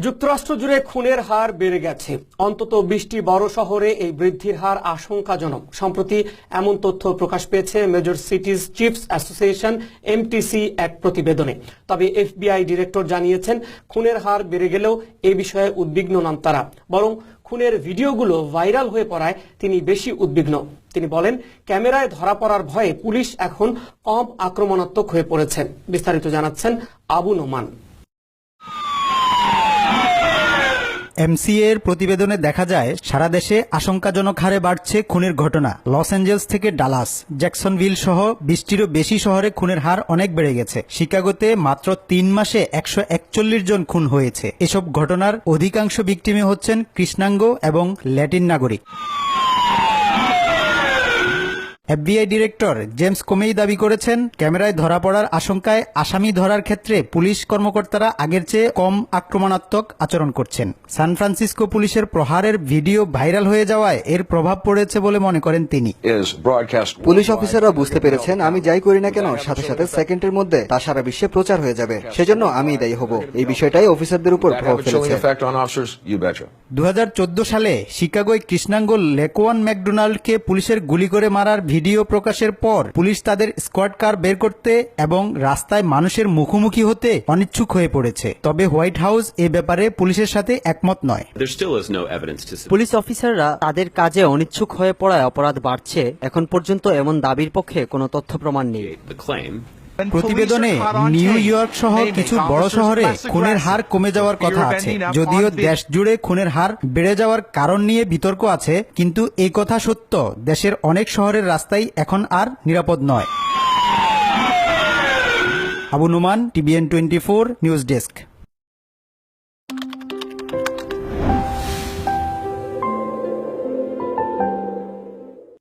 যুক্তরাষ্ট্র জুড়ে খুনের হার বেড়ে গেছে। অন্তত 20টি বড় শহরে এই বৃদ্ধির হার আশঙ্কাজনক। সম্প্রতি এমন তথ্য প্রকাশ পেয়েছে মেজর সিটিজ চিফস অ্যাসোসিয়েশন এমটিসি এক প্রতিবেদনে। তবে এফবিআই ডিরেক্টর জানিয়েছেন, খুনের হার বেড়ে গেলেও এ বিষয়ে উদ্বিগ্ন নন তারা, বরং খুনের ভিডিওগুলো ভাইরাল হয়ে পড়ায় তিনি বেশি উদ্বিগ্ন। তিনি বলেন, ক্যামেরায় ধরা পড়ার ভয়ে পুলিশ এখন কম আক্রমণাত্মক হয়ে পড়েছে। বিস্তারিত জানাচ্ছেন আবু নোমান। এমসিএর প্রতিবেদনে দেখা যায়, সারা দেশে আশঙ্কাজনক হারে বাড়ছে খুনের ঘটনা। লস অ্যাঞ্জেলস থেকে ডালাস, জ্যাকসনভিল সহ 20টিরও বেশি শহরে খুনের হার অনেক বেড়ে গেছে। শিকাগোতে মাত্র 3 মাসে 141 জন খুন হয়েছে। এসব ঘটনার অধিকাংশ ভিকটিমে হচ্ছেন কৃষ্ণাঙ্গ এবং ল্যাটিন নাগরিক। এফবিআই ডিরেক্টর জেমস কোমেই দাবি করেছেন, ক্যামেরায় ধরা পড়ার আশঙ্কায় আসামি ধরার ক্ষেত্রে পুলিশ কর্মকর্তারা আগের চেয়ে কম আক্রমণাত্মক আচরণ করছেন। সান ফ্রান্সিসকো পুলিশের প্রহারের ভিডিও ভাইরাল হয়ে যাওয়ায় এর প্রভাব পড়েছে বলে মনে করেন তিনি। পুলিশ অফিসাররা বুঝতে পেরেছেন, আমি যাই করি না কেন সাথে সাথে সেকেন্ডের মধ্যে তা সারা বিশ্বে প্রচার হয়ে যাবে। সেজন্য আমি দায়ী হব। এই বিষয়টাই অফিসারদের উপর প্রভাব ফেলেছে। 2014 সালে শিকাগোয় কৃষ্ণাঙ্গ লেকোয়ান ম্যাকডোনাল্ডকে পুলিশের গুলি করে মারার ভিডিও প্রকাশের পর পুলিশ তাদের স্কোয়াড কার বের করতে এবং রাস্তায় মানুষের মুখোমুখি হতে অনিচ্ছুক হয়ে পড়েছে। তবে হোয়াইট হাউস এ ব্যাপারে পুলিশের সাথে একমত নয়। পুলিশ অফিসাররা তাদের কাজে অনিচ্ছুক হয়ে পড়ায় অপরাধ বাড়ছে। এখন পর্যন্ত এমন দাবির পক্ষে কোনো তথ্য প্রমাণ নেই। প্রতিবেদনে নিউ ইয়র্ক সহ কিছু বড় শহরে খুনের হার কমে যাওয়ার কথা আছে। যদিও দেশ জুড়ে খুনের হার বেড়ে যাওয়ার কারণ নিয়ে বিতর্ক আছে, কিন্তু এই কথা সত্য, দেশের অনেক শহরের রাস্তাই এখন আর নিরাপদ নয়। Abu Noman, TVN 24 news desk.